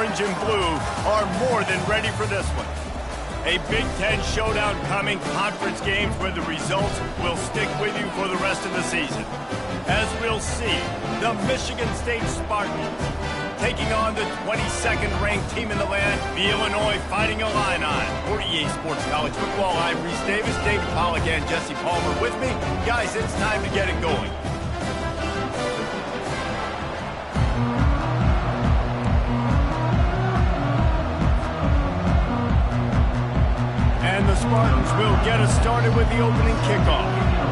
orange and blue are more than ready for this one. A Big Ten showdown coming, conference games where the results will stick with you for the rest of the season. As we'll see, the Michigan State Spartans taking on the 22nd ranked team in the land, the Illinois Fighting Illini. For EA Sports College Football, I'm Reese Davis, David Pollack, and Jesse Palmer with me. Guys, it's time to get it going. And the Spartans will get us started with the opening kickoff.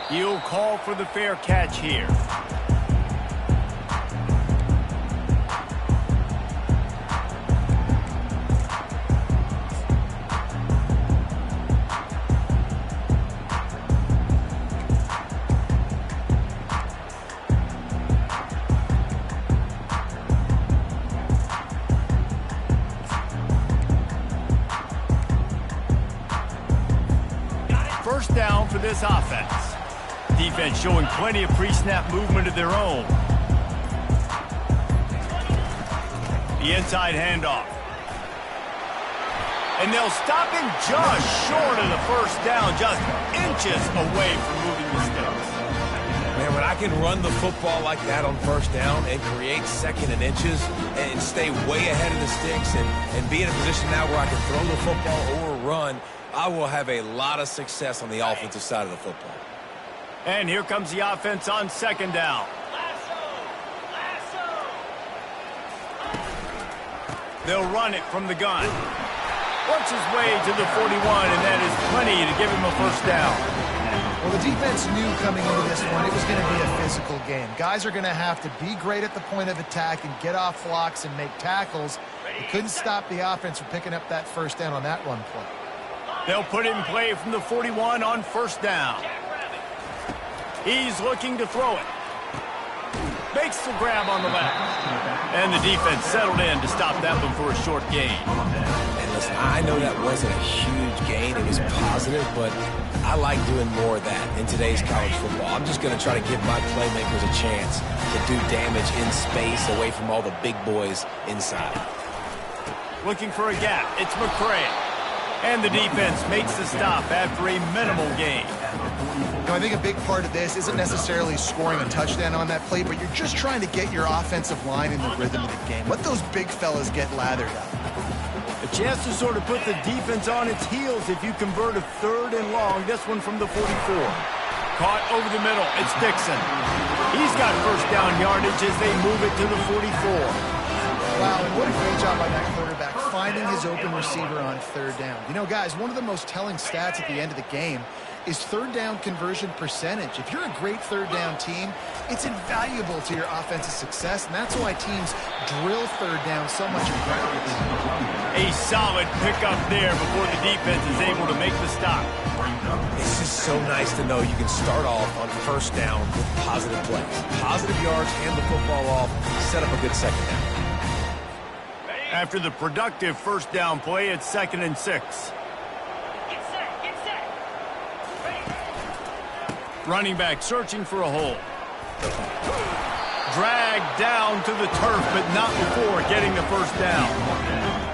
He'll call for the fair catch here. First down for this offense. Defense showing plenty of pre-snap movement of their own. The inside handoff. And they'll stop him just short of the first down, just inches away from moving the sticks. Man, when I can run the football like that on first down and create second and inches and stay way ahead of the sticks and be in a position now where I can throw the football or run, I will have a lot of success on the offensive side of the football. And here comes the offense on second down. They'll run it from the gun. Works his way to the 41, and that is plenty to give him a first down. Well, the defense knew coming into this one it was going to be a physical game. Guys are going to have to be great at the point of attack and get off blocks and make tackles. They couldn't stop the offense from picking up that first down on that run play. They'll put it in play from the 41 on first down. He's looking to throw it. Makes the grab on the left. And the defense settled in to stop that one for a short gain. And listen, I know that wasn't a huge gain. It was positive, but I like doing more of that in today's college football. I'm just going to try to give my playmakers a chance to do damage in space away from all the big boys inside. Looking for a gap. It's McCray. And the defense makes the stop after a minimal gain. You know, I think a big part of this isn't necessarily scoring a touchdown on that play, but you're just trying to get your offensive line in the rhythm of the game. Let those big fellas get lathered up. A chance to sort of put the defense on its heels if you convert a third and long. This one from the 44. Caught over the middle. It's Dixon. He's got first down yardage as they move it to the 44. Wow, and what a great job by that quarterback, finding his open receiver on third down. You know, guys, one of the most telling stats at the end of the game is third down conversion percentage. If you're a great third down team, it's invaluable to your offensive success, and that's why teams drill third down so much in practice. A solid pickup there before the defense is able to make the stop. It's just so nice to know you can start off on first down with positive plays. Positive yards, hand the football off, set up a good second down. After the productive first down play, it's 2nd and 6. Running back searching for a hole. Dragged down to the turf, but not before getting the first down.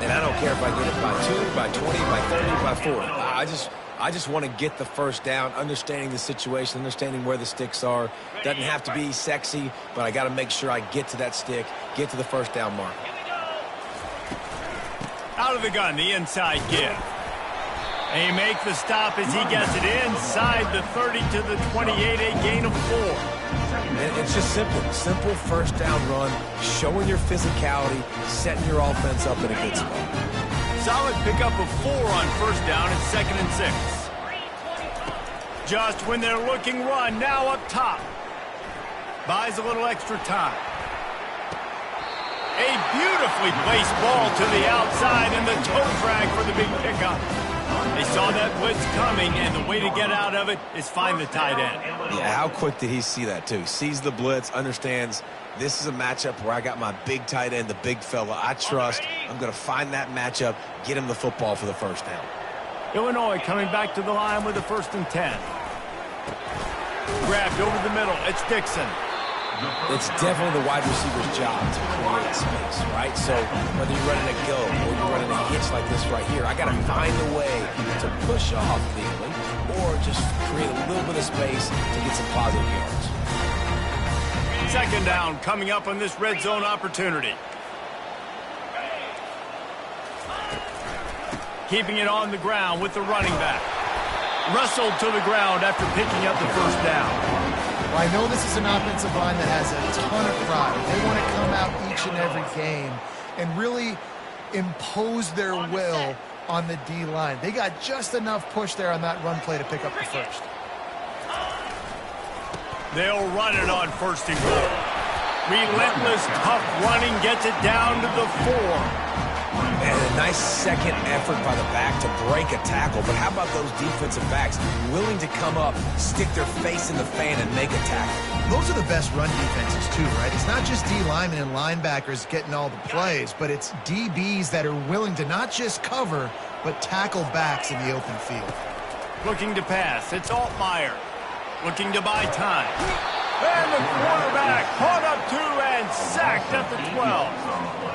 And I don't care if I get it by 2, by 20, by 30, by 40. I just want to get the first down, understanding the situation, understanding where the sticks are. Doesn't have to be sexy, but I got to make sure I get to that stick, get to the first down mark. Out of the gun, the inside give. They make the stop as he gets it inside the 30 to the 28, a gain of 4. It's just simple. Simple first down run, showing your physicality, setting your offense up in a good spot. Solid pickup of 4 on first down and 2nd and 6. Just when they're looking run, now up top. Buys a little extra time. A beautifully placed ball to the outside and the toe drag for the big pickup. They saw that blitz coming, and the way to get out of it is find the tight end. Yeah, how quick did he see that, too? Sees the blitz, understands this is a matchup where I got my big tight end, the big fella I trust. I'm going to find that matchup, get him the football for the first down. Illinois coming back to the line with a 1st and 10. Grabbed over the middle. It's Dixon. It's definitely the wide receiver's job to create space, right? So whether you're running a go or you're running a hitch like this right here, I got to find a way to push off Thielen or just create a little bit of space to get some positive yards. Second down coming up on this red zone opportunity. Keeping it on the ground with the running back. Wrestled to the ground after picking up the first down. Well, I know this is an offensive line that has a ton of pride. They want to come out each and every game and really impose their will on the D-line. They got just enough push there on that run play to pick up the first. They'll run it on first and goal. Relentless, tough running gets it down to the 4. And a nice second effort by the back to break a tackle. But how about those defensive backs willing to come up, stick their face in the fan, and make a tackle? Those are the best run defenses, too, right? It's not just D-linemen and linebackers getting all the plays, but it's DBs that are willing to not just cover, but tackle backs in the open field. Looking to pass. It's Altmaier. Looking to buy time. And the quarterback caught up 2 and sacked at the 12.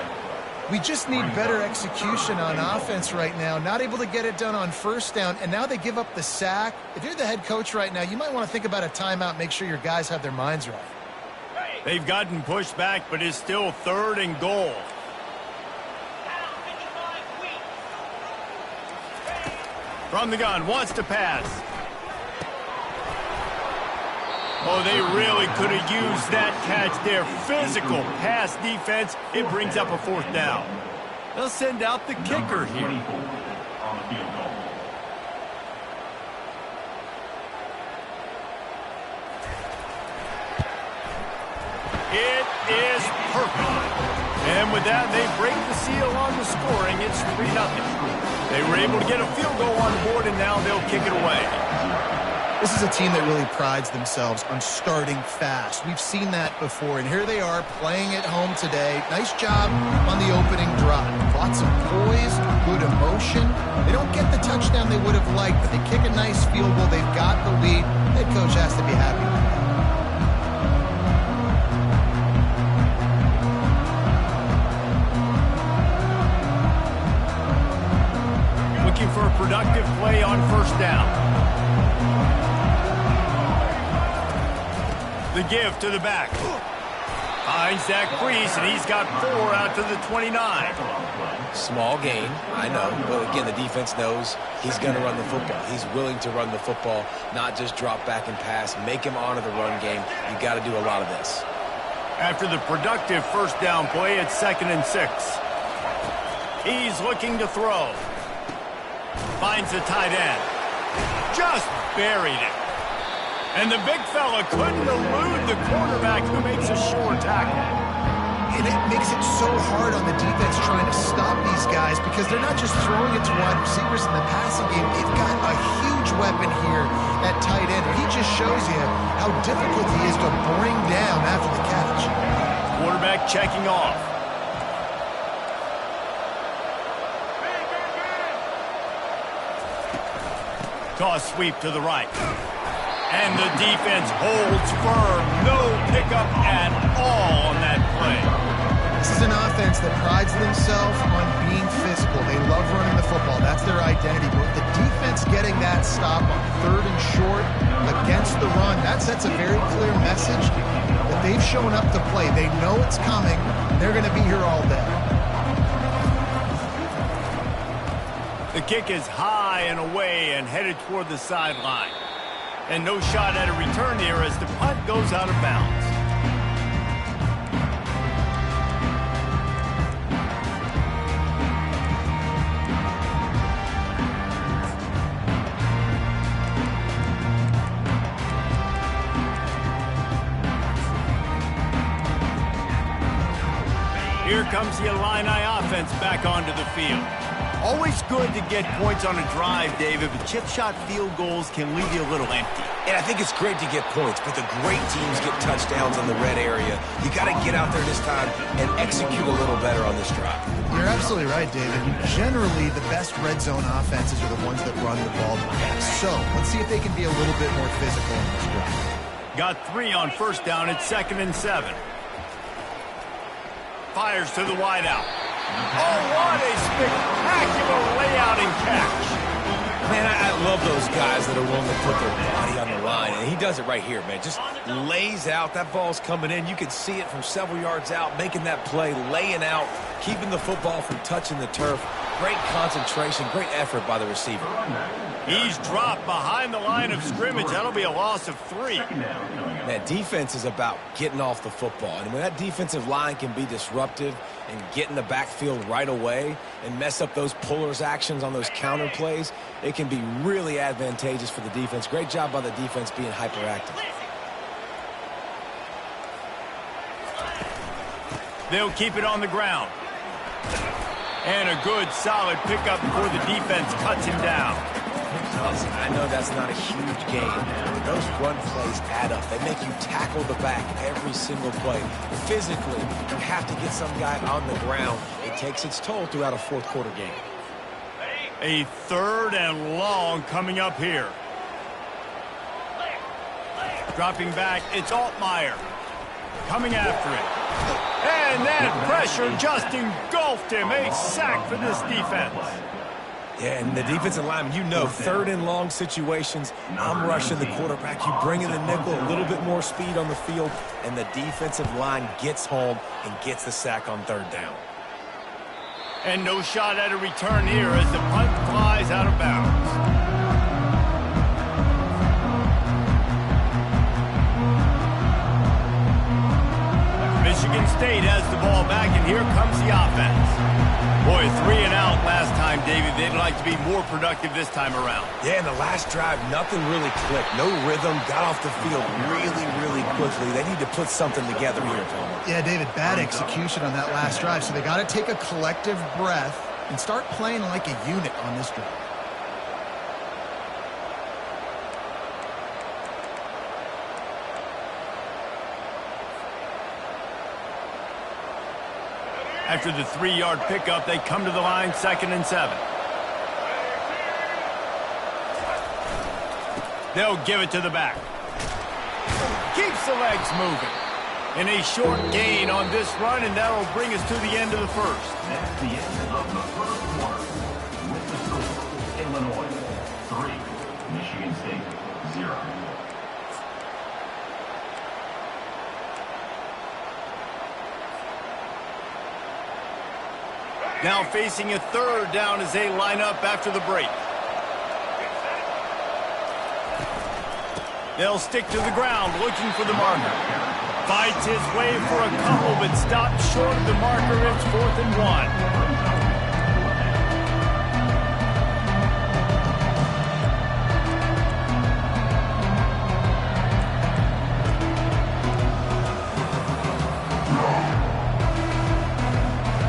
We just need better execution on offense right now. Not able to get it done on first down, and now they give up the sack. If you're the head coach right now, you might want to think about a timeout, make sure your guys have their minds right. They've gotten pushed back, but it's still 3rd and goal. From the gun, wants to pass. Oh, they really could have used that catch there. Physical pass defense. It brings up a 4th down. They'll send out the kicker here. It is perfect. And with that, they break the seal on the scoring. It's 3-0. They were able to get a field goal on the board, and now they'll kick it away. This is a team that really prides themselves on starting fast. We've seen that before, and here they are playing at home today. Nice job on the opening drive. Lots of poise, good emotion. They don't get the touchdown they would have liked, but they kick a nice field goal. They've got the lead. Head coach has to be happy with that. Looking for a productive play on first down. The give to the back. Finds that crease, and he's got 4 out to the 29. Small gain, I know. But again, the defense knows he's going to run the football. He's willing to run the football, not just drop back and pass. Make him honor the run game. You got to do a lot of this. After the productive first down play, it's 2nd and 6. He's looking to throw. Finds the tight end. Just buried it. And the big fella couldn't elude the quarterback who makes a sure tackle. And it makes it so hard on the defense trying to stop these guys because they're not just throwing it to wide receivers in the passing game. They've got a huge weapon here at tight end. He just shows you how difficult he is to bring down after the catch. Quarterback checking off. Toss sweep to the right. And the defense holds firm. No pickup at all on that play. This is an offense that prides themselves on being physical. They love running the football. That's their identity. But the defense getting that stop on 3rd and short against the run, that sets a very clear message that they've shown up to play. They know it's coming. They're going to be here all day. The kick is high and away and headed toward the sideline. And no shot at a return here as the punt goes out of bounds. Here comes the Illini offense back onto the field. Always good to get points on a drive, David, but chip shot field goals can leave you a little empty. And I think it's great to get points, but the great teams get touchdowns in the red area. You got to get out there this time and execute a little better on this drive. You're absolutely right, David. Generally, the best red zone offenses are the ones that run the ball the best. So let's see if they can be a little bit more physical in this drive. Got 3 on first down. It's 2nd and 7. Fires to the wideout. Oh, what a spectacular layout and catch. Man, I love those guys that are willing to put their body on the line, and he does it right here, man. Just lays out. That ball's coming in. You can see it from several yards out, making that play, laying out, keeping the football from touching the turf. Great concentration, great effort by the receiver. He's dropped behind the line of scrimmage. That'll be a loss of 3. Man, defense is about getting off the football. And when that defensive line can be disruptive and get in the backfield right away and mess up those pullers actions on those counter plays, it can be really advantageous for the defense. Great job by the defense being hyperactive. They'll keep it on the ground. And a good, solid pickup before the defense cuts him down. Listen, I know that's not a huge game. Those run plays add up. They make you tackle the back every single play. Physically, you have to get some guy on the ground. It takes its toll throughout a fourth-quarter game. A 3rd and long coming up here. Dropping back, it's Altmaier. Coming after it. And that pressure just engulfed him. A sack for this defense. Yeah, and the defensive line, you know, 3rd and long situations, I'm rushing the quarterback. You bring in the nickel, a little bit more speed on the field, and the defensive line gets home and gets the sack on 3rd down. And no shot at a return here as the punt flies out of bounds. Michigan State has the ball back, and here comes the offense. Boy, 3 and out last time, David. They'd like to be more productive this time around. Yeah, in the last drive, nothing really clicked. No rhythm, got off the field really, really quickly. They need to put something together here, Tom. Yeah, David, bad execution on that last drive, so they got to take a collective breath and start playing like a unit on this drive. After the 3-yard pickup, they come to the line, 2nd and 7. They'll give it to the back. Keeps the legs moving. And a short gain on this run, and that'll bring us to the end of the first. That's the end of the first quarter. With the score, Illinois 3, Michigan State 0. Now facing a 3rd down as they line up after the break. They'll stick to the ground looking for the marker. Fights his way for a couple, but stops short of the marker. It's 4th and 1.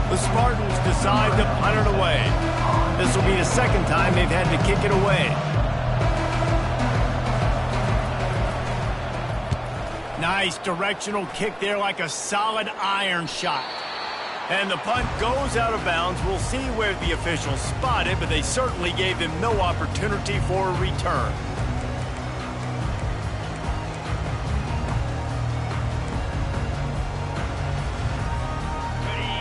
The Spartans decide to punt it away. This will be the 2nd time they've had to kick it away. Nice directional kick there like a solid iron shot. And the punt goes out of bounds. We'll see where the officials spot it, but they certainly gave them no opportunity for a return.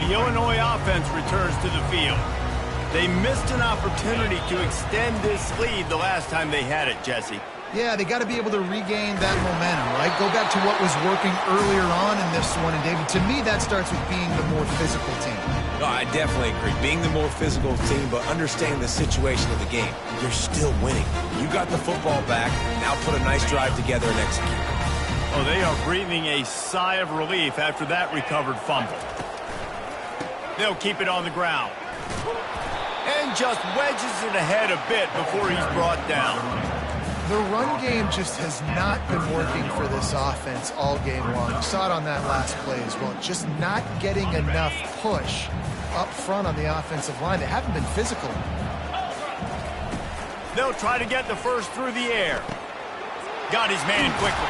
The Illinois offense returns to the field. They missed an opportunity to extend this lead the last time they had it, Jesse. Yeah, they got to be able to regain that momentum, right? Go back to what was working earlier on in this one. And, David, to me, that starts with being the more physical team. No, I definitely agree. Being the more physical team, but understanding the situation of the game. You're still winning. You got the football back. Now put a nice drive together and execute. Oh, they are breathing a sigh of relief after that recovered fumble. They'll keep it on the ground. And just wedges it ahead a bit before he's brought down. The run game just has not been working for this offense all game long. You saw it on that last play as well. Just not getting enough push up front on the offensive line. They haven't been physical. They'll try to get the first through the air. Got his man quickly.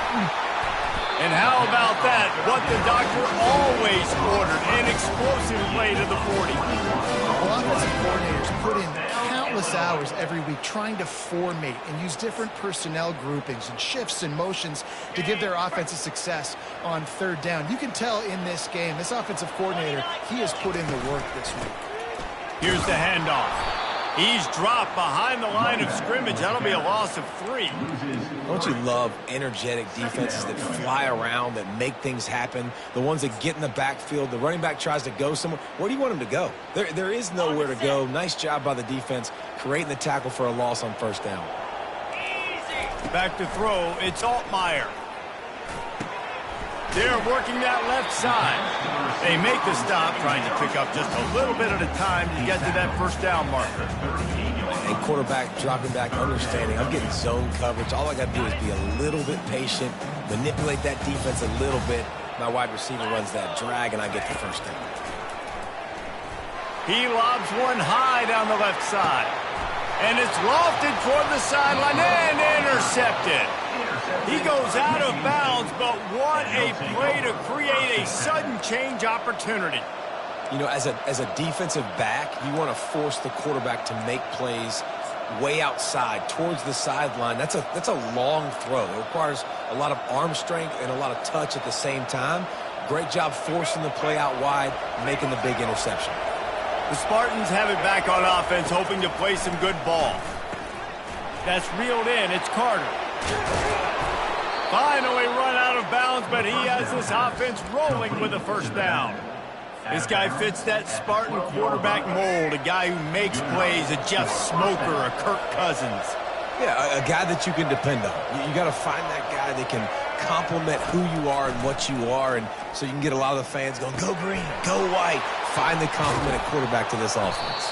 And how about that? What the doctor always ordered, an explosive play to the 40. Well, offensive coordinators put in countless hours every week trying to formate and use different personnel groupings and shifts and motions to give their offensive success on third down. You can tell in this game, this offensive coordinator, he has put in the work this week. Here's the handoff. He's dropped behind the line of scrimmage. That'll be a loss of 3. Don't you love energetic defenses that fly around, that make things happen, the ones that get in the backfield? The running back tries to go somewhere. Where do you want him to go? There is nowhere to go. Nice job by the defense creating the tackle for a loss on first down. Back to throw. It's Altmaier. They're working that left side. They make the stop, trying to pick up just a little bit at a time to get to that first down marker. And quarterback dropping back, understanding I'm getting zone coverage. All I got to do is be a little bit patient, manipulate that defense a little bit. My wide receiver runs that drag, and I get the first down. He lobs one high down the left side. And it's lofted toward the sideline and intercepted. He goes out of bounds, but what a play to create a sudden change opportunity. You know, as a defensive back, you want to force the quarterback to make plays way outside towards the sideline. That's a long throw. It requires a lot of arm strength and a lot of touch at the same time. Great job forcing the play out wide, making the big interception. The Spartans have it back on offense, hoping to play some good ball. That's reeled in. It's Carter. Finally run out of bounds, but he has this offense rolling with a first down. This guy fits that Spartan quarterback mold, a guy who makes plays, a Jeff Smoker, a Kirk Cousins. Yeah, a guy that you can depend on. You got to find that guy that can complement who you are and what you are, and so you can get a lot of the fans going, go green, go white. Find the complement at quarterback to this offense.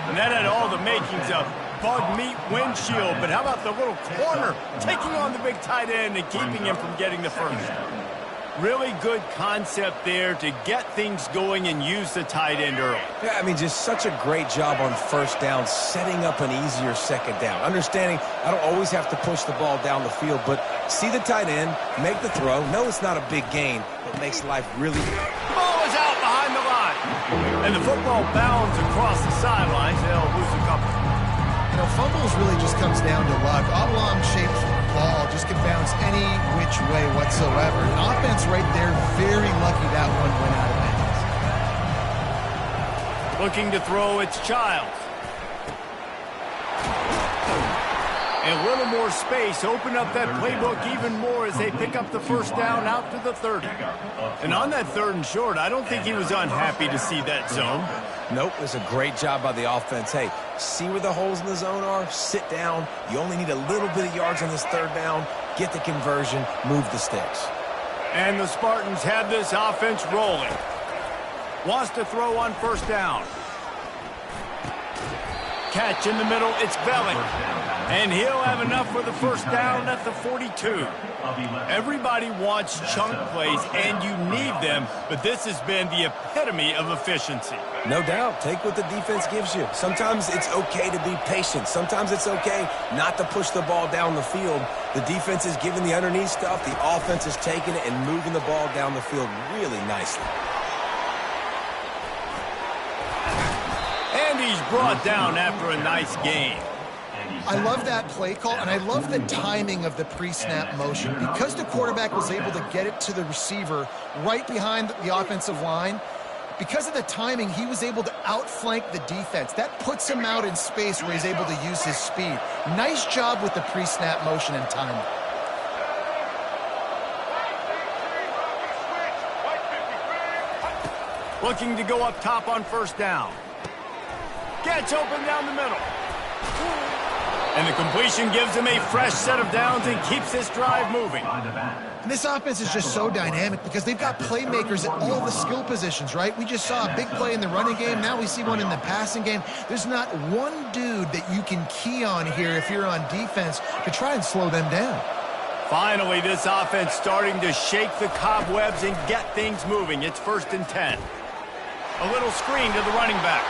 And that had all the makings of bug meat windshield, but how about the little corner taking on the big tight end and keeping him from getting the first? Really good concept there to get things going and use the tight end early. Yeah, I mean, just such a great job on first down, setting up an easier second down. Understanding I don't always have to push the ball down the field, but see the tight end, make the throw. No, it's not a big gain, but makes life really... Ball is out behind the line. And the football bounds across the sidelines. They'll lose a couple. You know, fumbles really just comes down to luck. Oblong-shaped ball just can bounce any which way whatsoever. An offense right there, very lucky that one went out of bounds. Looking to throw, it's Childs. And a little more space, open up that playbook even more as they pick up the first down out to the 30. And on that 3rd and short, I don't think he was unhappy to see that zone. Nope, it's a great job by the offense. Hey, see where the holes in the zone are, sit down. You only need a little bit of yards on this 3rd down, get the conversion, move the sticks. And the Spartans have this offense rolling. Wants to throw on first down. Catch in the middle, it's Belling. And he'll have enough for the first down at the 42. Everybody wants chunk plays, and you need them, but this has been the epitome of efficiency. No doubt. Take what the defense gives you. Sometimes it's okay to be patient. Sometimes it's okay not to push the ball down the field. The defense is giving the underneath stuff. The offense is taking it and moving the ball down the field really nicely. And he's brought down after a nice game. I love that play call, and I love the timing of the pre-snap motion. Because the quarterback was able to get it to the receiver right behind the offensive line, because of the timing, he was able to outflank the defense. That puts him out in space where he's able to use his speed. Nice job with the pre-snap motion and timing. Looking to go up top on first down. Gets open down the middle. And the completion gives him a fresh set of downs and keeps this drive moving. And this offense is just so dynamic because they've got playmakers at all the skill positions, right? We just saw a big play in the running game. Now we see one in the passing game. There's not one dude that you can key on here if you're on defense to try and slow them down. Finally, this offense starting to shake the cobwebs and get things moving. It's 1st and 10. A little screen to the running back.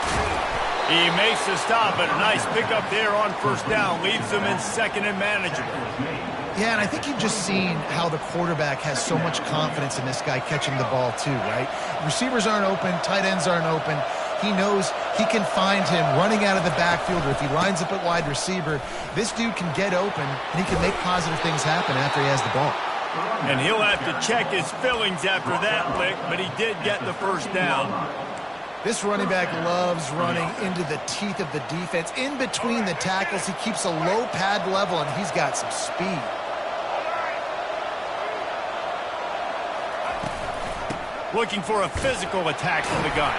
He makes the stop, but a nice pickup there on first down. Leaves them in 2nd and manageable. Yeah, and I think you've just seen how the quarterback has so much confidence in this guy catching the ball too, right? Receivers aren't open, tight ends aren't open. He knows he can find him running out of the backfield, or if he lines up at wide receiver, this dude can get open, and he can make positive things happen after he has the ball. And he'll have to check his fillings after that lick, but he did get the first down. This running back loves running into the teeth of the defense. In between the tackles, he keeps a low pad level, and he's got some speed. Looking for a physical attack from the gun.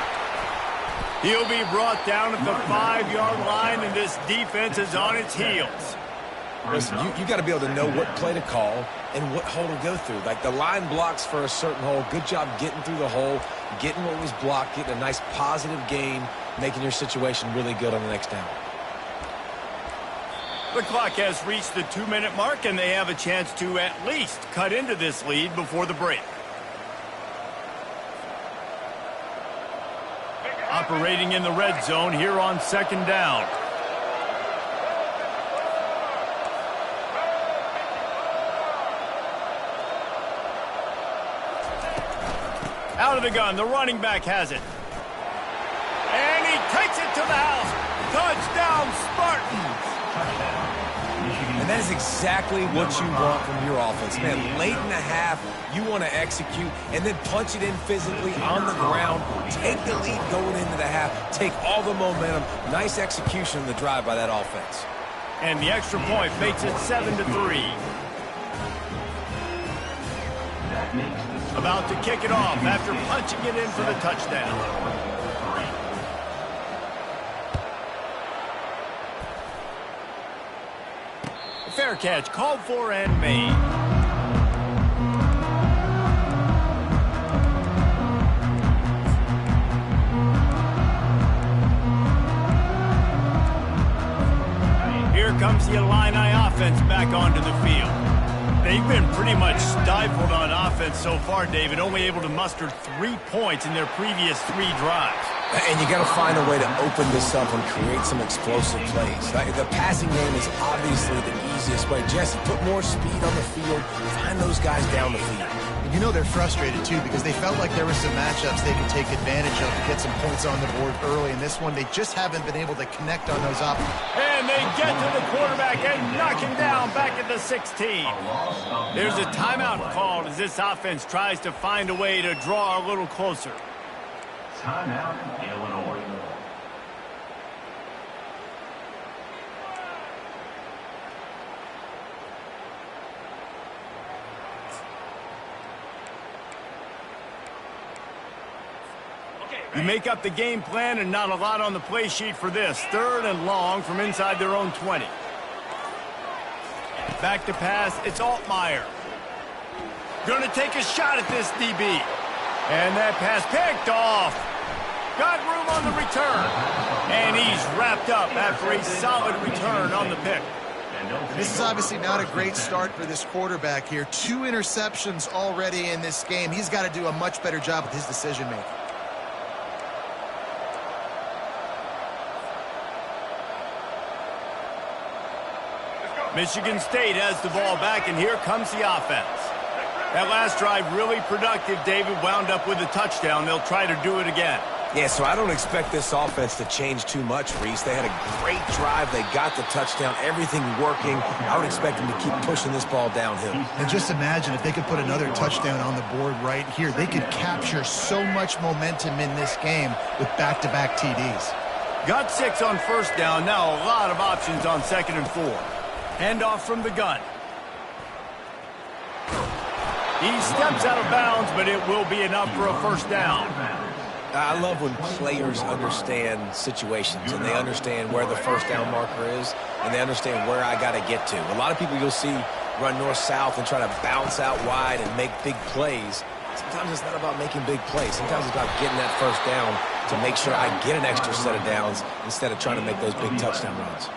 He'll be brought down at the 5-yard line, and this defense is on its heels. Listen, you got to be able to know what play to call and what hole to go through. Like, the line blocks for a certain hole. Good job getting through the hole, getting what was blocked, getting a nice positive gain, making your situation really good on the next down. The clock has reached the 2-minute mark, and they have a chance to at least cut into this lead before the break. Operating in the red zone here on 2nd down. Out of the gun, the running back has it. And he takes it to the house. Touchdown, Spartans! And that is exactly what you want from your offense. Man, late in the half, you want to execute and then punch it in physically on the ground. Take the lead going into the half. Take all the momentum. Nice execution on the drive by that offense. And the extra point makes it 7-3. About to kick it off after punching it in for the touchdown. Fair catch called for and made. Here comes the Illini offense back onto the field. They've been pretty much stifled on offense so far, David, only able to muster 3 points in their previous 3 drives. And you got to find a way to open this up and create some explosive plays. The passing game is obviously the easiest way. Jesse, put more speed on the field. Find those guys down the field. And you know they're frustrated, too, because they felt like there were some matchups they could take advantage of to get some points on the board early. In this one, they just haven't been able to connect on those options. And they get to the quarterback and knock him down back at the 16. There's a timeout called as this offense tries to find a way to draw a little closer. Timeout, Illinois. You make up the game plan and not a lot on the play sheet for this. 3rd and long from inside their own 20. Back to pass, it's Altmaier. Gonna take a shot at this DB. And that pass picked off. Got room on the return. And he's wrapped up after a solid return on the pick. This is obviously not a great start for this quarterback here. 2 interceptions already in this game. He's got to do a much better job with his decision-making. Michigan State has the ball back, and here comes the offense. That last drive really productive. David wound up with a touchdown. They'll try to do it again. Yeah, so I don't expect this offense to change too much, Reese. They had a great drive. They got the touchdown. Everything working. I would expect them to keep pushing this ball downhill. And just imagine if they could put another touchdown on the board right here. They could capture so much momentum in this game with back-to-back TDs. Got 6 on 1st down. Now a lot of options on 2nd and 4. Handoff from the gun. He steps out of bounds, but it will be enough for a 1st down. I love when players understand situations and they understand where the 1st down marker is and they understand where I got to get to. A lot of people you'll see run north-south and try to bounce out wide and make big plays. Sometimes it's not about making big plays. Sometimes it's about getting that 1st down to make sure I get an extra set of downs instead of trying to make those big touchdown runs.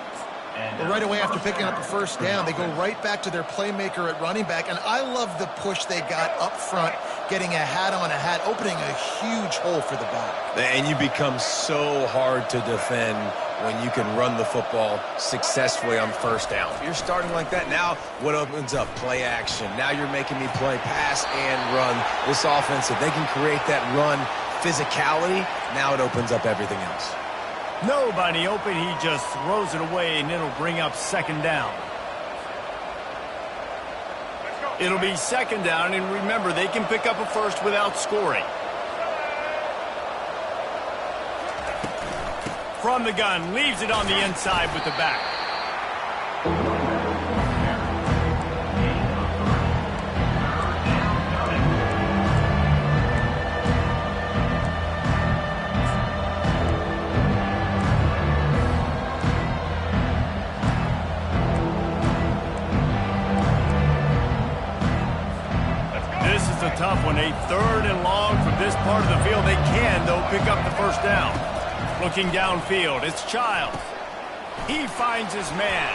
But right away after picking up a 1st down, they go right back to their playmaker at running back. And I love the push they got up front, getting a hat on a hat, opening a huge hole for the back. And you become so hard to defend when you can run the football successfully on first down. If you're starting like that, now what opens up? Play action. Now you're making me play pass and run. This offense, if they can create that run physicality, now it opens up everything else. Nobody open. He just throws it away, and it'll bring up second down. It'll be second down, and remember, they can pick up a first without scoring. From the gun, leaves it on the inside with the back. This is a tough one. A third and long from this part of the field. They can, though, pick up the first down. Looking downfield, it's Childs. He finds his man.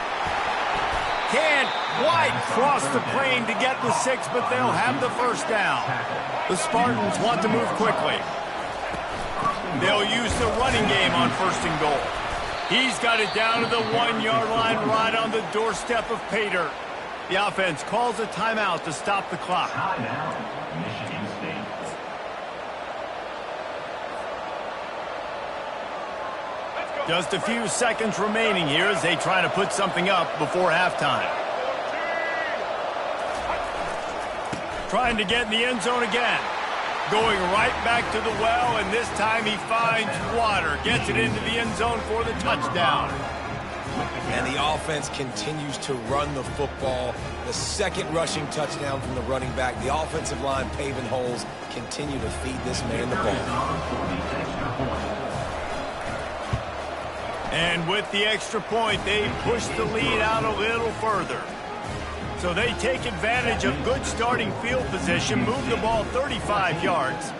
Can't quite cross the plane to get the 6, but they'll have the first down. The Spartans want to move quickly. They'll use the running game on first and goal. He's got it down to the 1-yard line right on the doorstep of pay dirt. The offense calls a timeout to stop the clock. Timeout, Michigan State. Just a few seconds remaining here as they try to put something up before halftime. Trying to get in the end zone again. Going right back to the well, and this time he finds water. Gets it into the end zone for the touchdown. And the offense continues to run the football. The second rushing touchdown from the running back. The offensive line paving holes. Continue to feed this man the ball. And with the extra point, they push the lead out a little further. So they take advantage of good starting field position, move the ball 35 yards,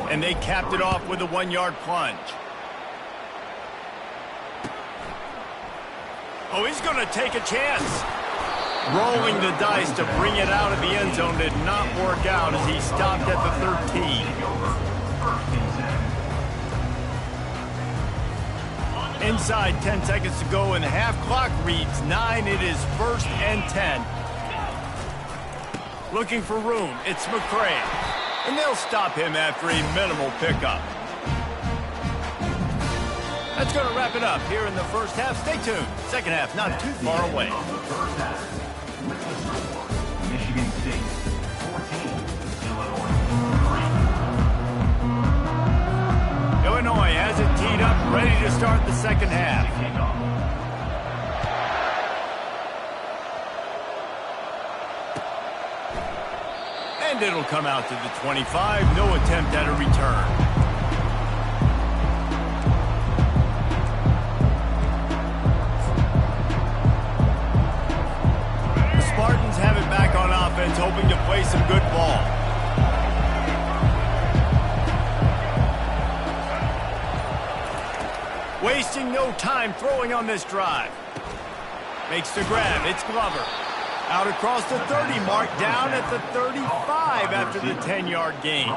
and they capped it off with a 1-yard plunge. Oh, he's going to take a chance. Rolling the dice to bring it out of the end zone did not work out as he stopped at the 13. Inside 10 seconds to go, and the half clock reads 9. It is 1st and 10. Looking for room. It's McCray. And they'll stop him after a minimal pickup. That's going to wrap it up here in the first half. Stay tuned. Second half not too far away. First half, with the score, Michigan State 14, Illinois 3. Illinois has it teed up, ready to start the second half. And it'll come out to the 25. No attempt at a return. The Spartans have it back on offense, hoping to play some good ball. Wasting no time throwing on this drive. Makes the grab. It's Glover. Out across the 30 mark, down at the 35 after the 10-yard gain.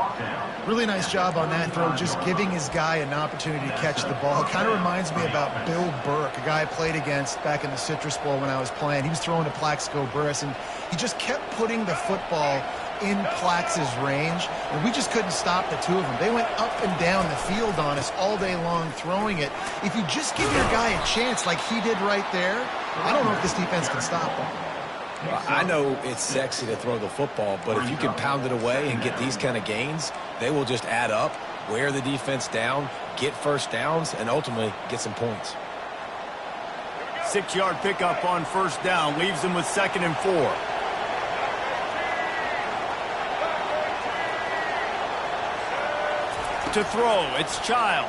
Really nice job on that throw, just giving his guy an opportunity to catch the ball. Kind of reminds me about Bill Burke, a guy I played against back in the Citrus Bowl when I was playing. He was throwing to Plaxico Burress, and he just kept putting the football in Plax's range, and we just couldn't stop the two of them. They went up and down the field on us all day long throwing it. If you just give your guy a chance like he did right there, I don't know if this defense can stop him. Well, I know it's sexy to throw the football, but if you can pound it away and get these kind of gains, they will just add up, wear the defense down, get first downs, and ultimately get some points. 6-yard pickup on first down leaves them with 2nd and 4. To throw, it's Childs.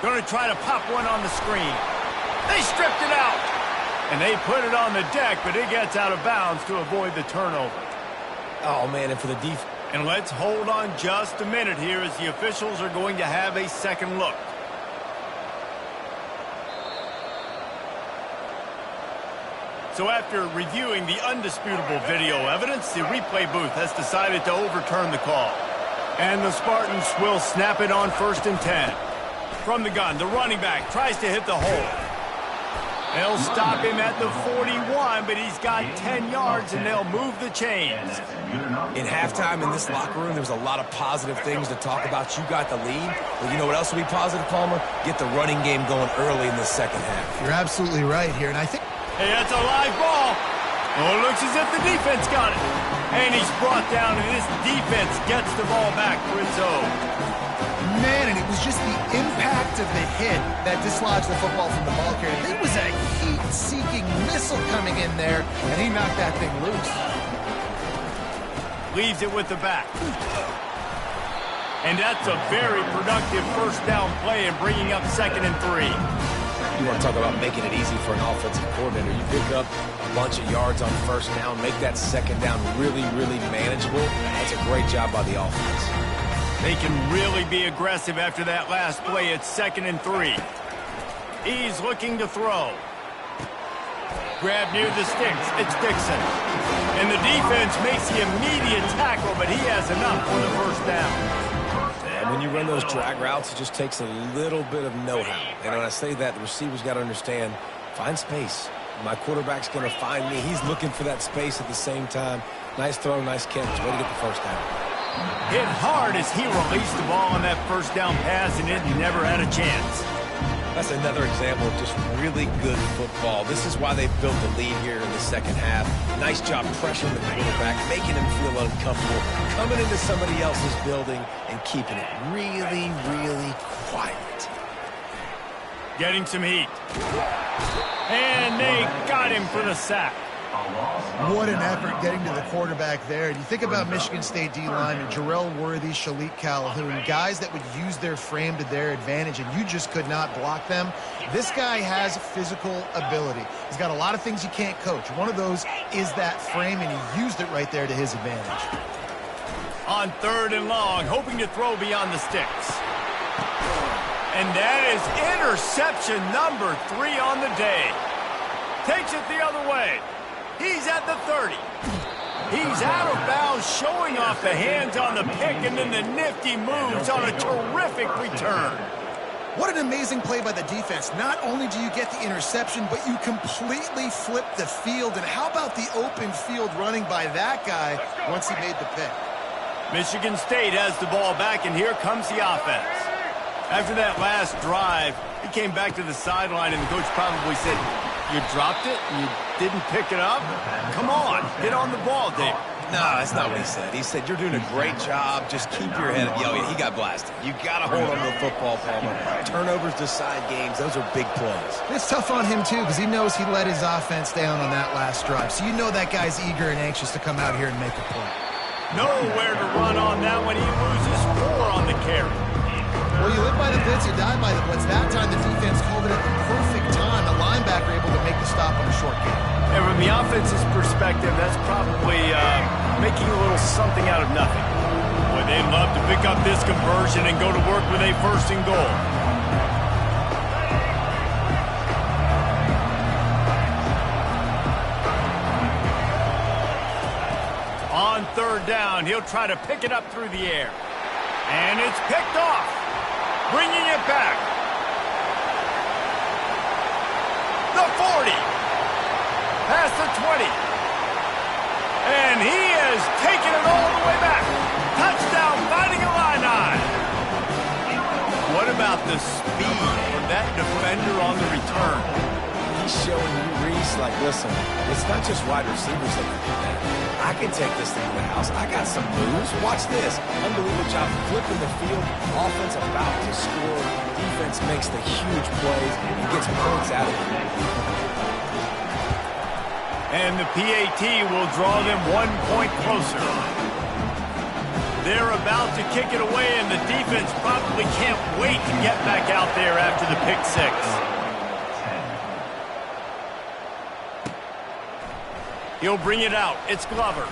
Going to try to pop one on the screen. They stripped it out. And they put it on the deck, but it gets out of bounds to avoid the turnover. Oh, man, and for the defense. And let's hold on just a minute here as the officials are going to have a second look. So after reviewing the undisputable video evidence, the replay booth has decided to overturn the call. And the Spartans will snap it on 1st and 10. From the gun, the running back tries to hit the hole. They'll stop him at the 41, but he's got 10 yards, and they'll move the chains. In halftime in this locker room, there's a lot of positive things to talk about. You got the lead. Well, you know what else will be positive, Palmer? Get the running game going early in the second half. You're absolutely right here, and I think... Hey, that's a live ball. Oh, it looks as if the defense got it. And he's brought down, and this defense gets the ball back for its own. Man, and it was just the impact of the hit that dislodged the football from the ball carrier. There was a heat-seeking missile coming in there, and he knocked that thing loose. Leaves it with the back. And that's a very productive first down play and bringing up 2nd and 3. You want to talk about making it easy for an offensive coordinator. You pick up a bunch of yards on first down, make that second down really, really manageable. That's a great job by the offense. They can really be aggressive after that last play. It's 2nd and 3. He's looking to throw. Grab near the sticks. It's Dixon. And the defense makes the immediate tackle, but he has enough for the first down. And when you run those drag routes, it just takes a little bit of know-how. And when I say that, the receiver's got to understand, find space. My quarterback's going to find me. He's looking for that space at the same time. Nice throw, nice catch. Way to get the first down. Hit hard as he released the ball on that first down pass, and it never had a chance. That's another example of just really good football. This is why they built the lead here in the second half. Nice job pressuring the quarterback, making him feel uncomfortable, coming into somebody else's building and keeping it really, really quiet. Getting some heat. And they got him for the sack. What an effort getting to the quarterback there. And you think about Michigan State D-linemen, Jarrell Worthy, Shalik Calhoun, guys that would use their frame to their advantage, and you just could not block them. This guy has physical ability. He's got a lot of things you can't coach. One of those is that frame, and he used it right there to his advantage. On 3rd and long, hoping to throw beyond the sticks. And that is interception number 3 on the day. Takes it the other way. He's at the 30. He's out of bounds, showing off the hands on the pick, and then the nifty moves on a terrific return. What an amazing play by the defense. Not only do you get the interception, but you completely flip the field. And how about the open field running by that guy once he made the pick? Michigan State has the ball back, and here comes the offense. After that last drive, he came back to the sideline, and the coach probably said, "You dropped it? You didn't pick it up? Come on, get on the ball, Dave." No, that's not what he said. He said, "You're doing a great job. Just keep your head up." Yo, he got blasted. You got to hold on to the football, Palmer. Turnovers decide games. Those are big plays. It's tough on him, too, because he knows he let his offense down on that last drive. So you know that guy's eager and anxious to come out here and make a play. Nowhere to run on that one. He loses 4 on the carry. Well, you live by the blitz, you die by the blitz. That time the defense called it at the perfect time. The linebacker able to make the stop on a short gain. And from the offense's perspective, that's probably making a little something out of nothing. Boy, they'd love to pick up this conversion and go to work with a 1st and goal. On 3rd down, he'll try to pick it up through the air. And it's picked off. Bringing it back. The 40. Past the 20. And he has taken it all the way back. Touchdown, Fighting Illini. What about the speed of that defender on the return? He's showing you, Reese, like, listen, it's not just wide receivers that can do that. I can take this thing to the house. I got some moves. Watch this. Unbelievable job flipping the field. Offense about to score. Defense makes the huge plays and gets points out of it. And the PAT will draw them 1 point closer. They're about to kick it away, and the defense probably can't wait to get back out there after the pick 6. He'll bring it out. It's Glover.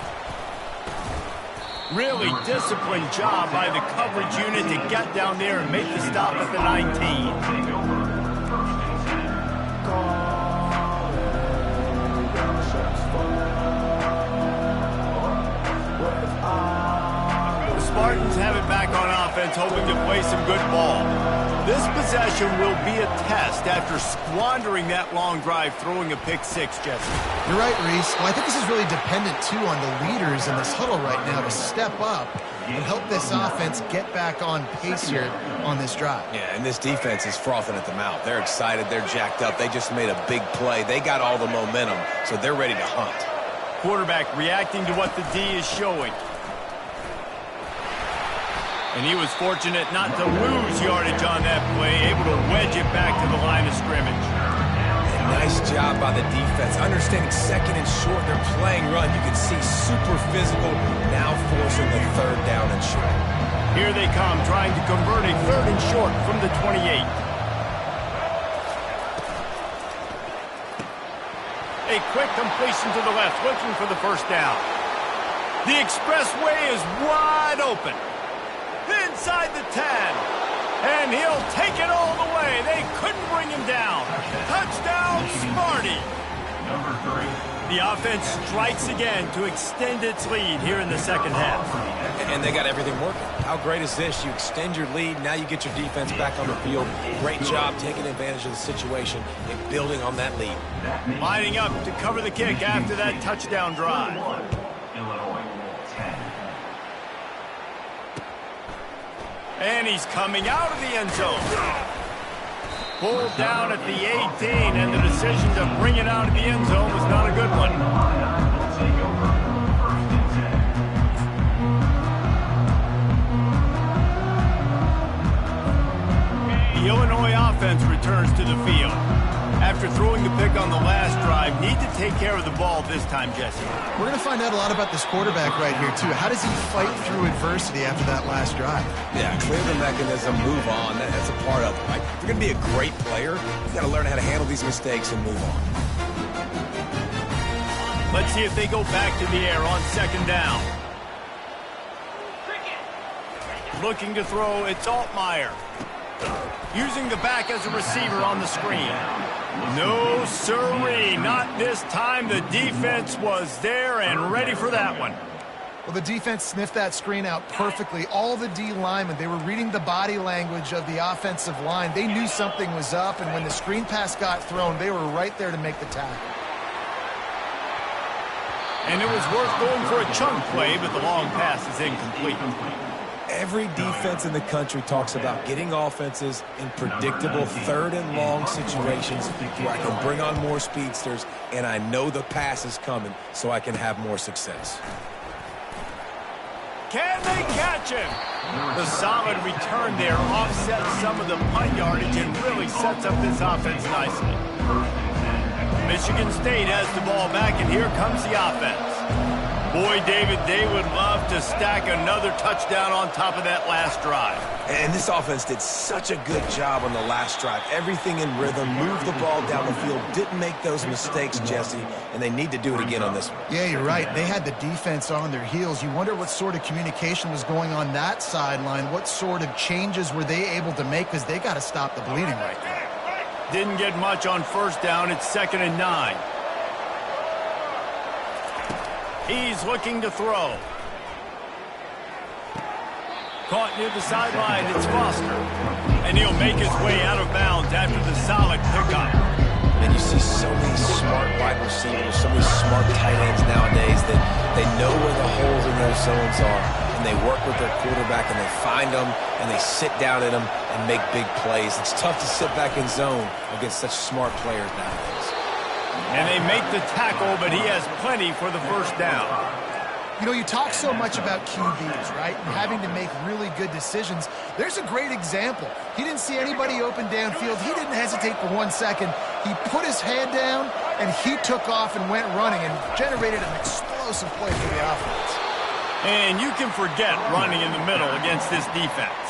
Really disciplined job by the coverage unit to get down there and make the stop at the 19. Spartans have it back on offense, hoping to play some good ball. This possession will be a test after squandering that long drive, throwing a pick six, Jesse. You're right, Reese. Well, I think this is really dependent, too, on the leaders in this huddle right now to step up and help this offense get back on pace here on this drive. Yeah, and this defense is frothing at the mouth. They're excited. They're jacked up. They just made a big play. They got all the momentum, so they're ready to hunt. Quarterback reacting to what the D is showing. And he was fortunate not to lose yardage on that play, able to wedge it back to the line of scrimmage. And nice job by the defense. Understanding second and short, they're playing run. You can see super physical, now forcing the third down and short. Here they come, trying to convert a third and short from the 28. A quick completion to the left, looking for the first down. The expressway is wide open. Inside the 10. And he'll take it all the way. They couldn't bring him down. Touchdown, Smarty. Number 3. The offense strikes again to extend its lead here in the second half. And they got everything working. How great is this? You extend your lead. Now you get your defense back on the field. Great job taking advantage of the situation and building on that lead. Lining up to cover the kick after that touchdown drive. Illinois 10. And he's coming out of the end zone. Pulled down at the 18, and the decision to bring it out of the end zone was not a good one. Take over. First and 10. The Illinois offense returns to the field. After throwing the pick on the last drive, need to take care of the ball this time, Jesse. We're going to find out a lot about this quarterback right here, too. How does he fight through adversity after that last drive? Yeah, clear the mechanism, move on. That's a part of it, right? If you're going to be a great player, you got to learn how to handle these mistakes and move on. Let's see if they go back to the air on second down. Looking to throw, it's Altmaier. Using the back as a receiver on the screen. No, sirree, not this time. The defense was there and ready for that one. Well, the defense sniffed that screen out perfectly. All the D linemen, they were reading the body language of the offensive line. They knew something was up, and when the screen pass got thrown, they were right there to make the tackle. And it was worth going for a chunk play, but the long pass is incomplete. Every defense in the country talks about getting offenses in predictable third and long situations where I can bring on more speedsters and I know the pass is coming so I can have more success. Can they catch him? The solid return there offsets some of the punt yardage and really sets up this offense nicely. Michigan State has the ball back, and here comes the offense. Boy, David, they would love to stack another touchdown on top of that last drive. And this offense did such a good job on the last drive. Everything in rhythm, moved the ball down the field, didn't make those mistakes, Jesse, and they need to do it again on this one. Yeah, you're right. They had the defense on their heels. You wonder what sort of communication was going on that sideline. What sort of changes were they able to make, because they got to stop the bleeding right now. Didn't get much on first down. It's 2nd and 9. He's looking to throw. Caught near the sideline, it's Foster. And he'll make his way out of bounds after the solid pickup. And you see so many smart wide receivers, so many smart tight ends nowadays that they know where the holes in those zones are, and they work with their quarterback, and they find them, and they sit down at them and make big plays. It's tough to sit back in zone against such smart players nowadays. And they make the tackle, but he has plenty for the first down. You know, you talk so much about QBs, right? And having to make really good decisions. There's a great example. He didn't see anybody open downfield. He didn't hesitate for 1 second. He put his head down, and he took off and went running and generated an explosive play for the offense. And you can forget running in the middle against this defense.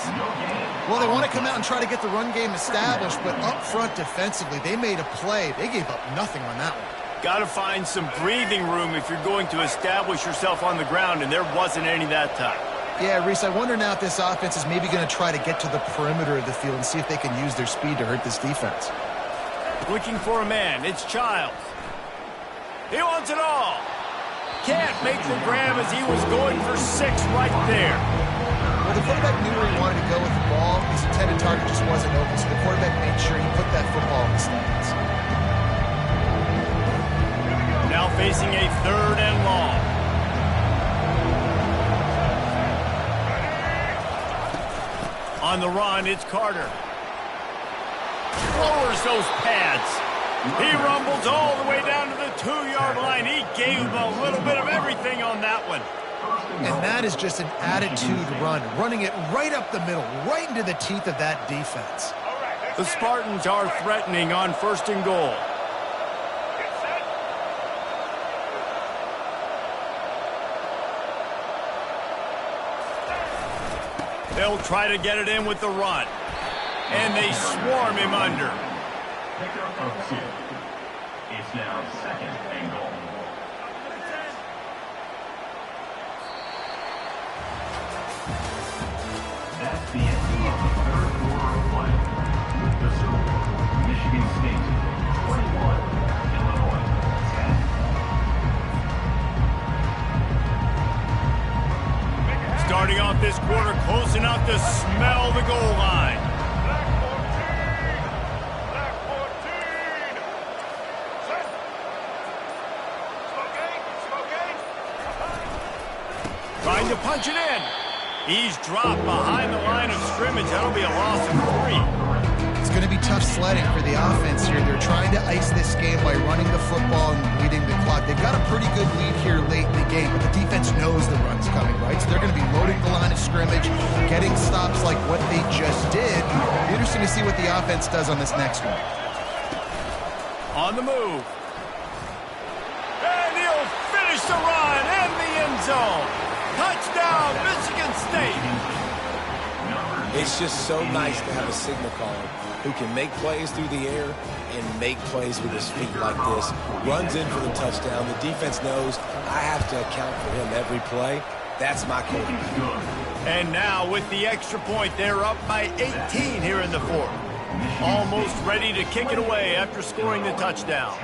Well, they want to come out and try to get the run game established, but up front defensively, they made a play. They gave up nothing on that one. Got to find some breathing room if you're going to establish yourself on the ground, and there wasn't any that time. Yeah, Reese, I wonder now if this offense is maybe going to try to get to the perimeter of the field and see if they can use their speed to hurt this defense. Looking for a man. It's Childs. He wants it all. Can't make the grab as he was going for 6 right there. the quarterback knew where he wanted to go with the ball. His intended target just wasn't open, so the quarterback made sure he put that football in the stands. Now facing a 3rd and long. On the run, it's Carter. Lowers those pads. He rumbles all the way down to the 2-yard line. He gave a little bit of everything on that one. And that is just an attitude run, running it right up the middle, right into the teeth of that defense. The Spartans are threatening on 1st and goal. They'll try to get it in with the run. And they swarm him under. Pickup of 2. It's now 2nd and goal. That's the end of the 3rd quarter of play. The score, Michigan State 21, Illinois 10. Starting off this quarter close enough to smell the goal line. Trying to punch it in. He's dropped behind the line of scrimmage. That'll be a loss of 3. It's going to be tough sledding for the offense here. They're trying to ice this game by running the football and leading the clock. They've got a pretty good lead here late in the game, but the defense knows the run's coming, right? So they're going to be loading the line of scrimmage, getting stops like what they just did. It'll be interesting to see what the offense does on this next one. On the move. And he'll finish the run in the end zone. Touchdown, Michigan State. It's just so nice to have a signal caller who can make plays through the air and make plays with his feet like this. Runs in for the touchdown. The defense knows I have to account for him every play. That's my quarterback. And now with the extra point, they're up by 18 here in the 4th. Almost ready to kick it away after scoring the touchdown.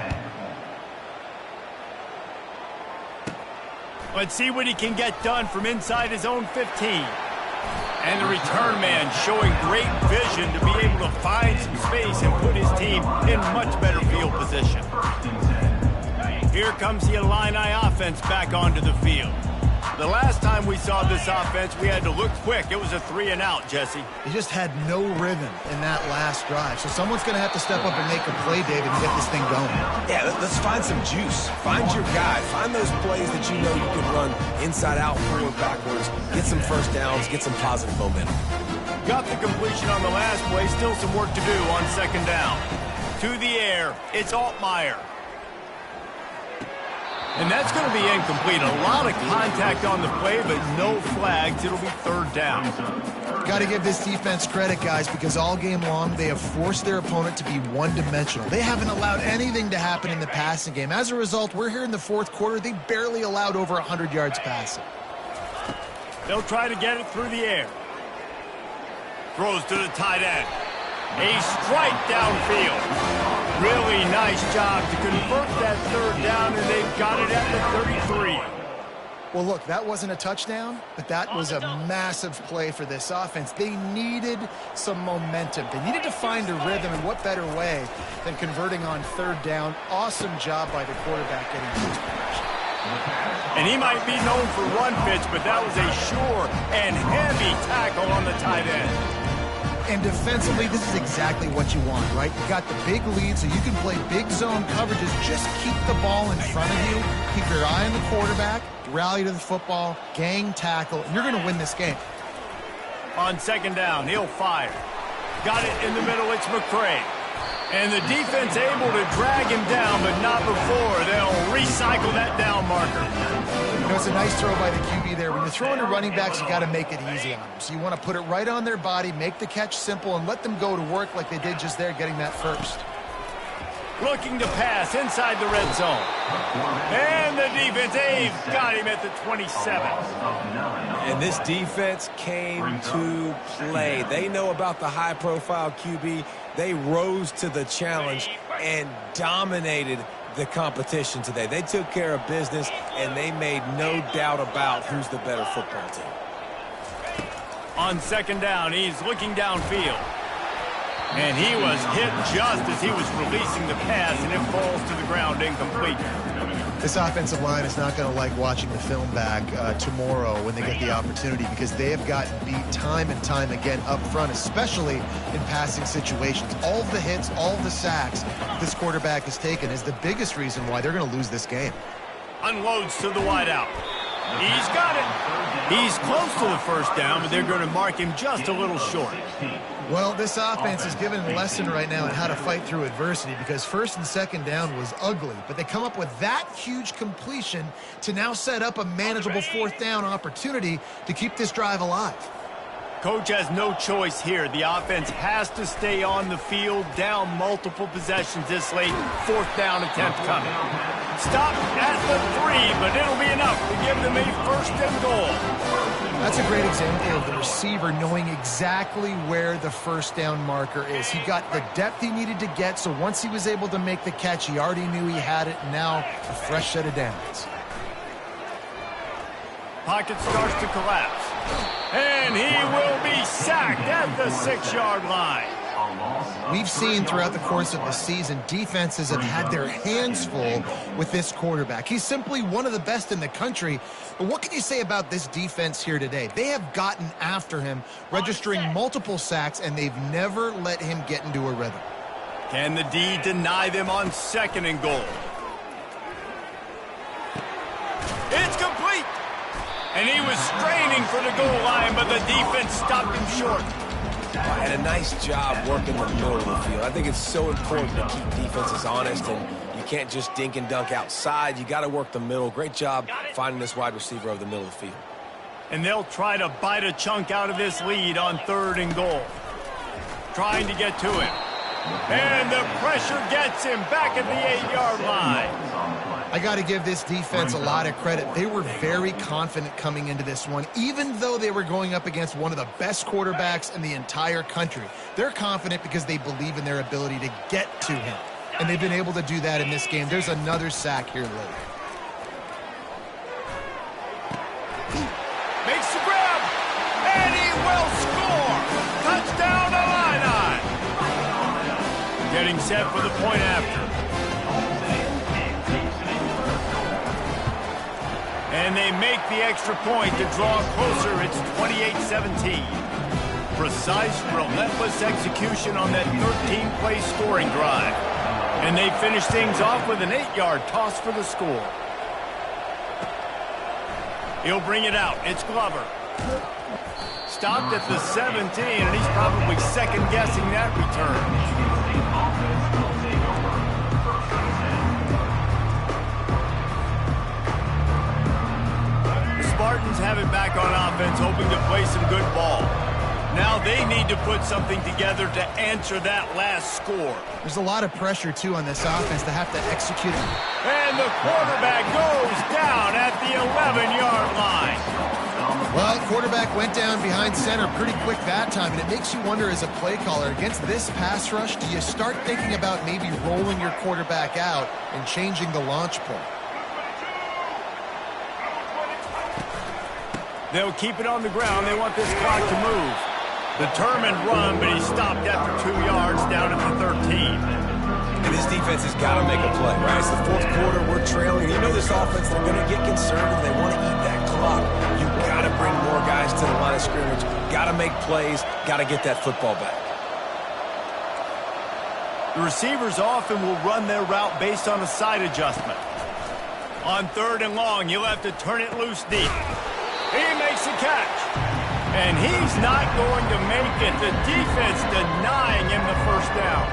Let's see what he can get done from inside his own 15. And the return man showing great vision to be able to find some space and put his team in much better field position. Here comes the Illini offense back onto the field. The last time we saw this offense, we had to look quick. It was a 3-and-out, Jesse. He just had no rhythm in that last drive. So someone's going to have to step up and make a play, David, and get this thing going. Yeah, let's find some juice. Find your guy. Find those plays that you know you can run inside out, forward, backwards. Get some first downs. Get some positive momentum. Got the completion on the last play. Still some work to do on 2nd down. To the air. It's Altmaier. And that's going to be incomplete. A lot of contact on the play, but no flags. It'll be 3rd down. Got to give this defense credit, guys, because all game long they have forced their opponent to be one-dimensional. They haven't allowed anything to happen in the passing game. As a result, we're here in the 4th quarter. They barely allowed over 100 yards passing. They'll try to get it through the air. Throws to the tight end. A strike downfield. Really nice job to convert that 3rd down, and they've got it at the 33. Well, look, that wasn't a touchdown, but that was a massive play for this offense. They needed some momentum. They needed to find a rhythm, and what better way than converting on 3rd down. Awesome job by the quarterback getting to his position. And he might be known for run fits, but that was a sure and heavy tackle on the tight end. And defensively, this is exactly what you want, right? You got the big lead, so you can play big zone coverages. Just keep the ball in front of you. Keep your eye on the quarterback. Rally to the football. Gang tackle. And you're going to win this game. On 2nd down, he'll fire. Got it in the middle. It's McCray. And the defense able to drag him down, but not before. They'll recycle that down marker. You know, it's a nice throw by the QB there. When you're throwing to running backs, you got to make it easy on them. So you want to put it right on their body, make the catch simple, and let them go to work like they did just there, getting that first. Looking to pass inside the red zone. And the defense, they've got him at the 27. And this defense came to play. They know about the high-profile QB. They rose to the challenge and dominated the competition today. They took care of business, and they made no doubt about who's the better football team. On second down, he's looking downfield. And he was hit just as he was releasing the pass, and it falls to the ground incomplete. This offensive line is not going to like watching the film back tomorrow when they get the opportunity, because they have gotten beat time and time again up front, especially in passing situations. All of the hits, all of the sacks this quarterback has taken is the biggest reason why they're going to lose this game. Unloads to the wideout. He's got it. He's close to the first down, but they're going to mark him just a little short. Well, this offense is giving a lesson right now on how to fight through adversity, because first and second down was ugly, but they come up with that huge completion to now set up a manageable fourth down opportunity to keep this drive alive. Coach has no choice here. The offense has to stay on the field, down multiple possessions this late. Fourth down attempt coming. Stop at the 3, but it'll be enough to give them a first and goal. That's a great example of the receiver knowing exactly where the first down marker is. He got the depth he needed to get, so once he was able to make the catch, he already knew he had it, and now a fresh set of downs. Pocket starts to collapse. And he will be sacked at the 6-yard line. We've seen throughout the course of the season, defenses have had their hands full with this quarterback. He's simply one of the best in the country. But what can you say about this defense here today? They have gotten after him, registering multiple sacks, and they've never let him get into a rhythm. Can the D deny them on second and goal? It's complete. And he was straining for the goal line, but the defense stopped him short. And a nice job working the middle of the field. I think it's so important to keep defenses honest, and you can't just dink and dunk outside. You got to work the middle. Great job finding this wide receiver over the middle of the field. And they'll try to bite a chunk out of this lead on third and goal. Trying to get to him. And the pressure gets him back at the 8-yard line. I got to give this defense a lot of credit. They were very confident coming into this one, even though they were going up against one of the best quarterbacks in the entire country. They're confident because they believe in their ability to get to him, and they've been able to do that in this game. There's another sack here late. Makes the grab, and he will score. Touchdown, Illini. Getting set for the point after. And they make the extra point to draw closer. It's 28-17. Precise, relentless execution on that 13-play scoring drive. And they finish things off with an 8-yard toss for the score. He'll bring it out. It's Glover. Stopped at the 17, and he's probably second-guessing that return. Spartans have it back on offense, hoping to play some good ball. Now they need to put something together to answer that last score. There's a lot of pressure, too, on this offense to have to execute it. And the quarterback goes down at the 11-yard line. Well, quarterback went down behind center pretty quick that time, and it makes you wonder as a play caller, against this pass rush, do you start thinking about maybe rolling your quarterback out and changing the launch point? They'll keep it on the ground. They want this clock to move. Determined run, but he stopped after 2 yards down at the 13. And this defense has got to make a play, right? It's the fourth quarter. We're trailing. You know this offense, they're going to get conservative. They want to eat that clock. You got to bring more guys to the line of scrimmage. Got to make plays. Got to get that football back. The receivers often will run their route based on a side adjustment. On third and long, you'll have to turn it loose deep. He makes the catch. And he's not going to make it. The defense denying him the first down.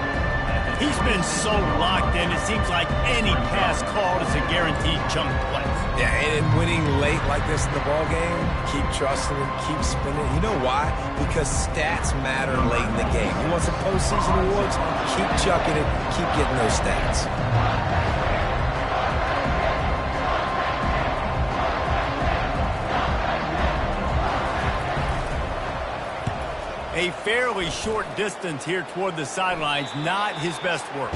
He's been so locked in, it seems like any pass called is a guaranteed chunk play. Yeah, and winning late like this in the ball game, keep trusting it, keep spinning. You know why? Because stats matter late in the game. You want some postseason awards? Keep chucking it, keep getting those stats. A fairly short distance here toward the sidelines, not his best work.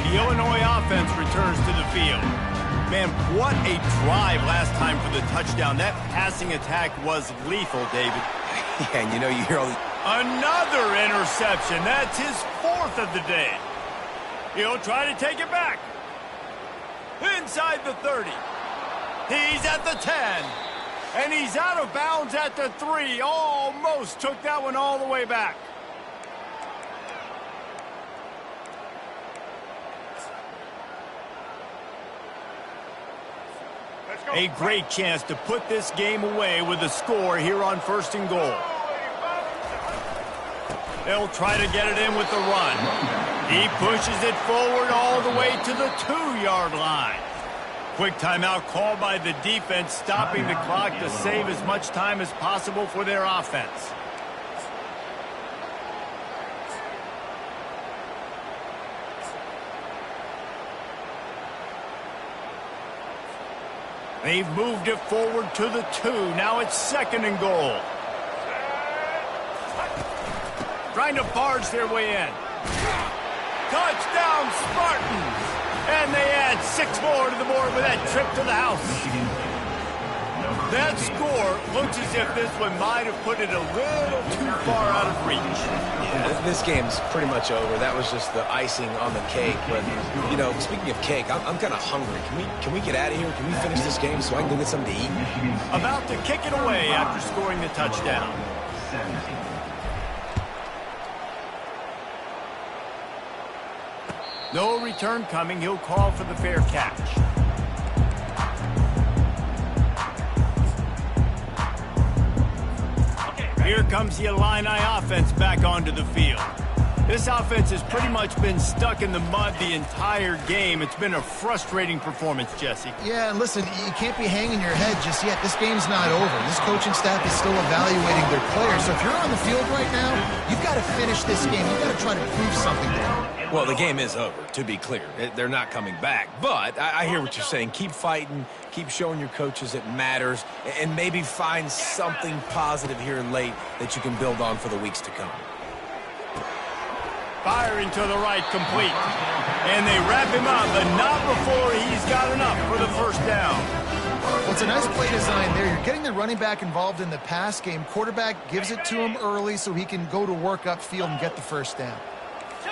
The The Illinois offense returns to the field. Man, what a drive last time for the touchdown. That passing attack was lethal, David. Yeah, and you know, you hear all the... Another interception. That's his 4th of the day. He'll try to take it back. Inside the 30. He's at the 10. And he's out of bounds at the 3. Almost took that one all the way back. A great chance to put this game away with a score here on 1st and goal. They'll try to get it in with the run. He pushes it forward all the way to the 2-yard line. Quick timeout called by the defense, stopping the clock to save as much time as possible for their offense. They've moved it forward to the 2. Now it's 2nd and goal. Trying to barge their way in. Touchdown, Spartans! And they add 6 more to the board with that trip to the house. That score looks as if this one might have put it a little too far out of reach. Yeah, this game's pretty much over. That was just the icing on the cake. But, you know, speaking of cake, I'm kind of hungry. Can we get out of here? Can we finish this game so I can go get something to eat? About to kick it away after scoring the touchdown. No return coming. He'll call for the fair catch. Here comes the Illini offense back onto the field. This offense has pretty much been stuck in the mud the entire game. It's been a frustrating performance, Jesse. Yeah, and listen, you can't be hanging your head just yet. This game's not over. This coaching staff is still evaluating their players. So if you're on the field right now, you've got to finish this game. You've got to try to prove something to them. Well, the game is over, to be clear. They're not coming back. But I hear what you're saying. Keep fighting. Keep showing your coaches it matters. And maybe find something positive here late that you can build on for the weeks to come. Firing to the right, complete. And they wrap him up, but not before he's got enough for the 1st down. Well, it's a nice play design there. You're getting the running back involved in the pass game. Quarterback gives it to him early so he can go to work upfield and get the 1st down.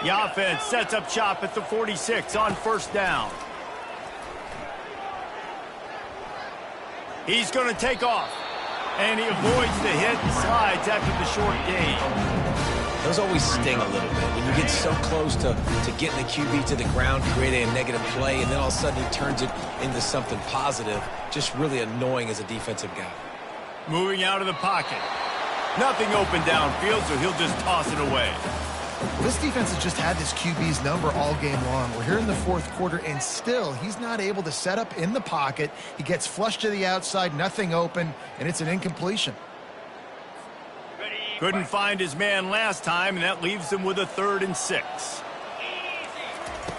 The offense sets up shop at the 46 on 1st down. He's going to take off. And he avoids the hit and slides after the short gain. Those always sting a little bit. When you get so close to getting the QB to the ground, creating a negative play, and then all of a sudden he turns it into something positive, just really annoying as a defensive guy. Moving out of the pocket. Nothing open downfield, so he'll just toss it away. Well, this defense has just had this QB's number all game long. We're here in the 4th quarter, and still he's not able to set up in the pocket. He gets flushed to the outside, nothing open, and it's an incompletion. Couldn't find his man last time, and that leaves him with a 3rd and 6.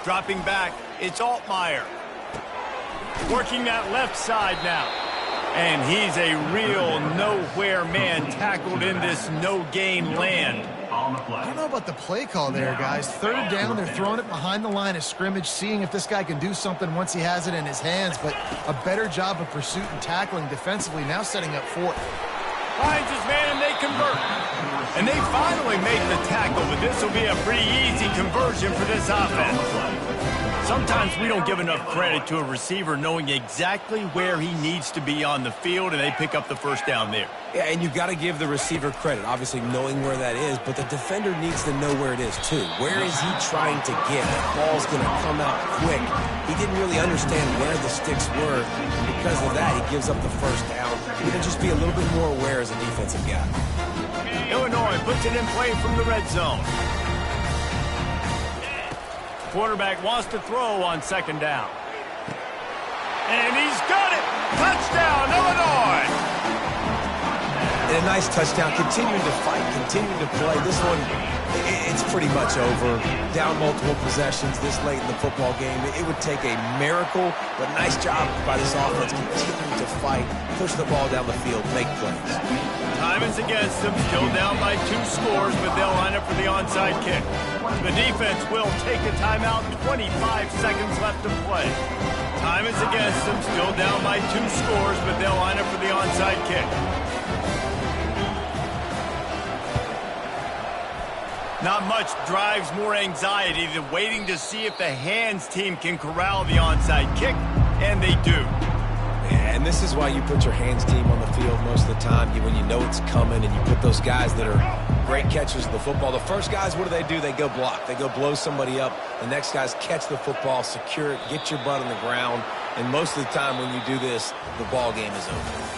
Dropping back, it's Altmaier. Working that left side now. And he's a real nowhere man tackled in this no-gain land. I don't know about the play call there, guys. 3rd down, they're throwing it behind the line of scrimmage, seeing if this guy can do something once he has it in his hands, but a better job of pursuit and tackling defensively, now setting up 4th. Finds his man, and they convert. And they finally make the tackle, but this will be a pretty easy conversion for this offense. Sometimes we don't give enough credit to a receiver knowing exactly where he needs to be on the field, and they pick up the 1st down there. Yeah, and you've got to give the receiver credit, obviously knowing where that is, but the defender needs to know where it is too. Where is he trying to get? That ball's going to come out quick. He didn't really understand where the sticks were, and because of that, he gives up the 1st down. You can just be a little bit more aware as a defensive guy. Illinois puts it in play from the red zone. Quarterback wants to throw on 2nd down. And he's got it! Touchdown, Illinois! And a nice touchdown, continuing to fight, continuing to play. This one, it's pretty much over. Down multiple possessions this late in the football game. It would take a miracle, but nice job by this offense continuing to fight, push the ball down the field, make plays. Time is against them, still down by 2 scores, but they'll line up for the onside kick. The defense will take a timeout, 25 seconds left to play. Time is against them, still down by 2 scores, but they'll line up for the onside kick. Not much drives more anxiety than waiting to see if the hands team can corral the onside kick, and they do. And this is why you put your hands team on the field most of the time, when you know it's coming, and you put those guys that are great catchers of the football. The first guys, what do? They go block. They go blow somebody up. The next guys catch the football, secure it, get your butt on the ground. And most of the time when you do this, the ball game is over.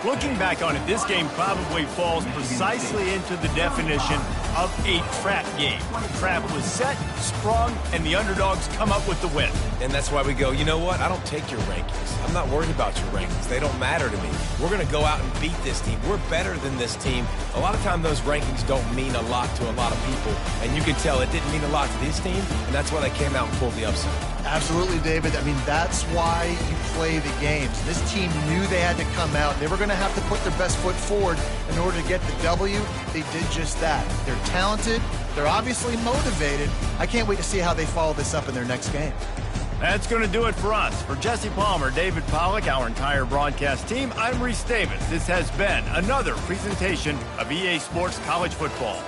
Looking back on it, this game probably falls precisely into the definition of a trap game. The trap was set, sprung, and the underdogs come up with the win. And that's why we go, you know what? I don't take your rankings. I'm not worried about your rankings. They don't matter to me. We're going to go out and beat this team. We're better than this team. A lot of times those rankings don't mean a lot to a lot of people. And you can tell it didn't mean a lot to this team, and that's why they came out and pulled the upset. Absolutely, David. I mean, that's why you play the games. This team knew they had to come out. They were going to have to put their best foot forward in order to get the W. They did just that. They're talented. They're obviously motivated. I can't wait to see how they follow this up in their next game. That's going to do it for us. For Jesse Palmer, David Pollack, our entire broadcast team, I'm Reese Davis. This has been another presentation of EA Sports College Football.